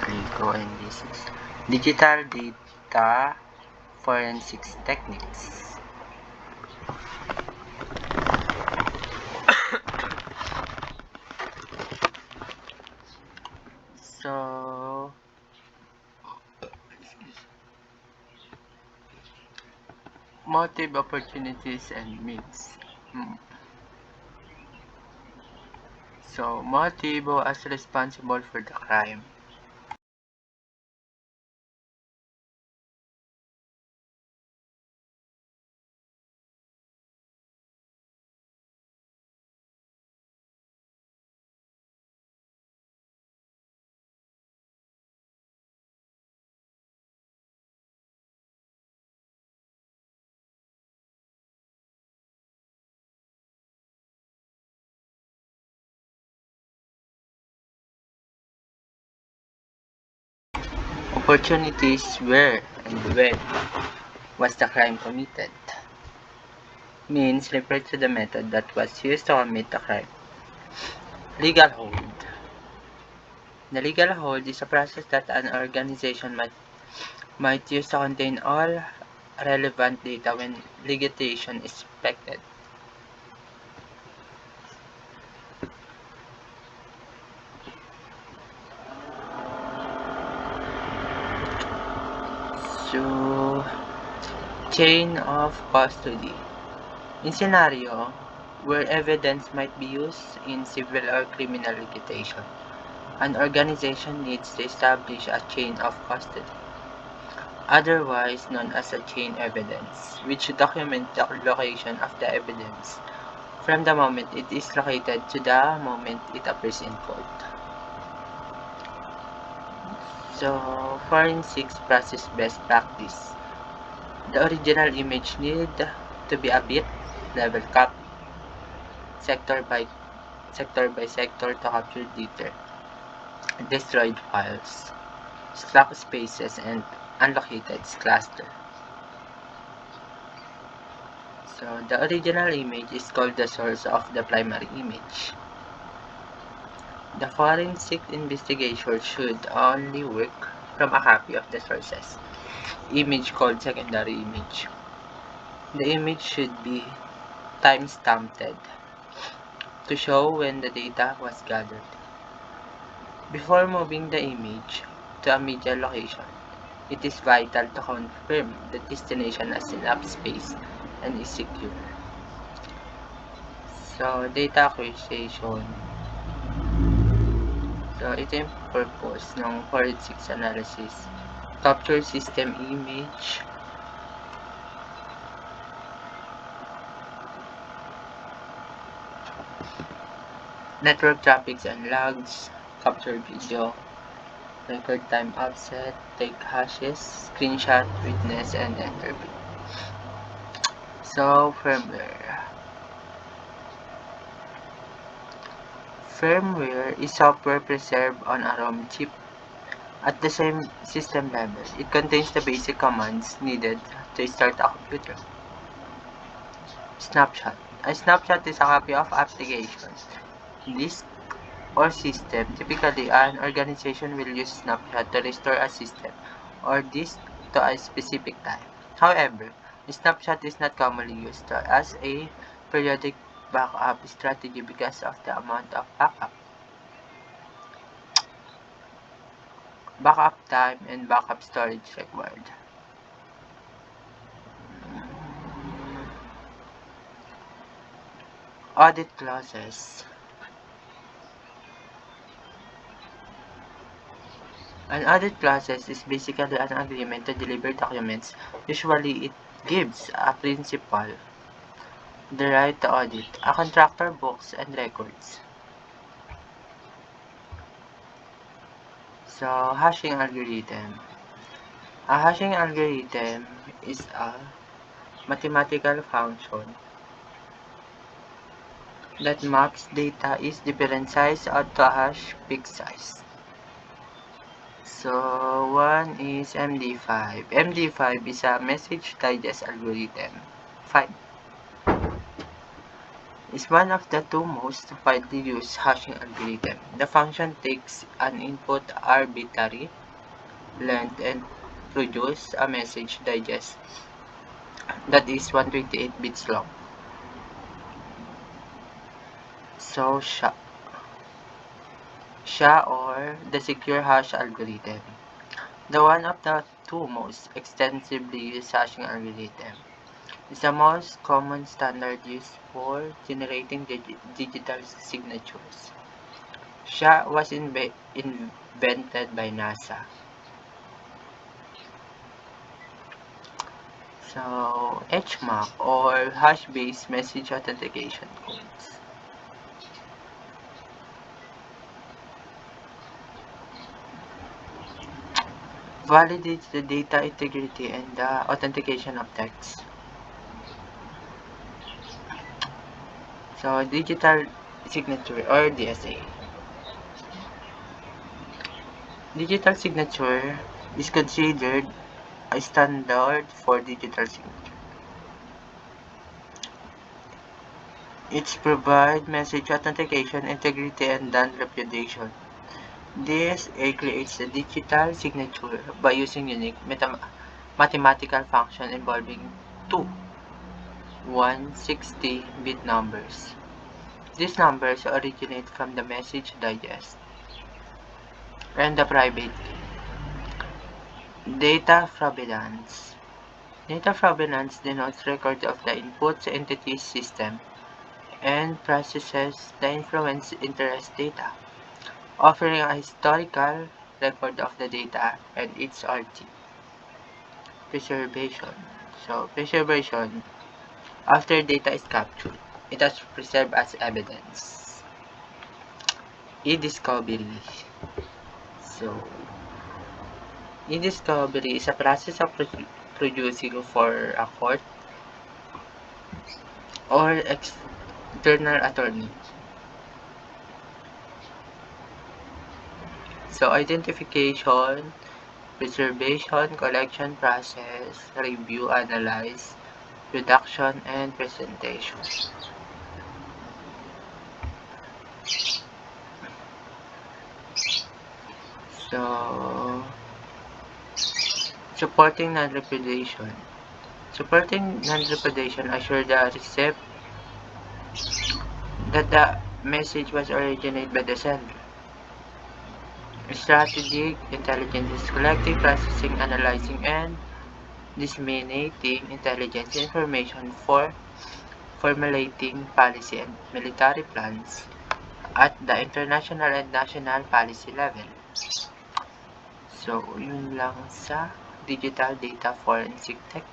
click and this is digital data forensics techniques. So motive, opportunities, and means. So motive, who is responsible for the crime. Opportunities, where and when was the crime committed. Means refer to the method that was used to commit the crime. Legal hold. The legal hold is a process that an organization might use to contain all relevant data when litigation is expected. So, chain of custody. In scenario where evidence might be used in civil or criminal litigation, an organization needs to establish a chain of custody, otherwise known as a chain evidence, which documents the location of the evidence from the moment it is located to the moment it appears in court. So, forensics process best practice. The original image need to be a bit level copy, sector by sector to capture detail, destroyed files, slack spaces, and unlocated cluster. So the original image is called the source of the primary image. The forensic investigator should only work from a copy of the source's image called secondary image. The image should be time-stamped to show when the data was gathered. Before moving the image to a media location, it is vital to confirm the destination has enough space and is secure. So, data acquisition. So, ito yung purpose ng forensics analysis. Capture system image, network traffics and logs, capture video, record time offset, take hashes, screenshot, witness, and interview. So, firmware. Firmware is software preserved on a ROM chip. At the same system level, it contains the basic commands needed to start a computer. Snapshot. A snapshot is a copy of application, disk, or system. Typically, an organization will use snapshot to restore a system or disk to a specific time. However, a snapshot is not commonly used as a periodic backup strategy because of the amount of backup time, and backup storage required. Audit clauses. An audit clause is basically an agreement to deliver documents. Usually, it gives a principal the right to audit a contractor books and records. So, hashing algorithm. A hashing algorithm is a mathematical function that maps data is different size out to a hash fixed size. So, one is MD5. MD5 is a message digest algorithm. 5. is one of the two most widely used hashing algorithms. The function takes an input arbitrary length and produces a message digest that is 128 bits long. So, SHA or the secure hash algorithm. The one of the two most extensively used hashing algorithms is the most common standard used for generating digital signatures. SHA was invented by NASA. So, HMAC or hash-based message authentication codes. Validates the data integrity and the authentication of text. So, digital signature or DSA. Digital signature is considered a standard for digital signature. It provides message authentication, integrity, and non-repudiation. DSA creates a digital signature by using unique mathematical function involving two 160-bit numbers. These numbers originate from the message digest and the private key. Data provenance. Data provenance denotes records of the input entity's system and processes the influence interest data, offering a historical record of the data and its origin. Preservation. So, preservation. After data is captured, it is preserved as evidence. E-discovery. So, e-discovery is a process of producing for a court or external attorney. So, identification, preservation, collection process, review, analyze, production, and presentation. So, supporting non-repudiation. Supporting non-repudiation assures the recipient that the message was originated by the sender. Strategic intelligence is collecting, processing, analyzing, and disseminating intelligence information for formulating policy and military plans at the international and national policy level. So, yun lang sa digital data forensic tech.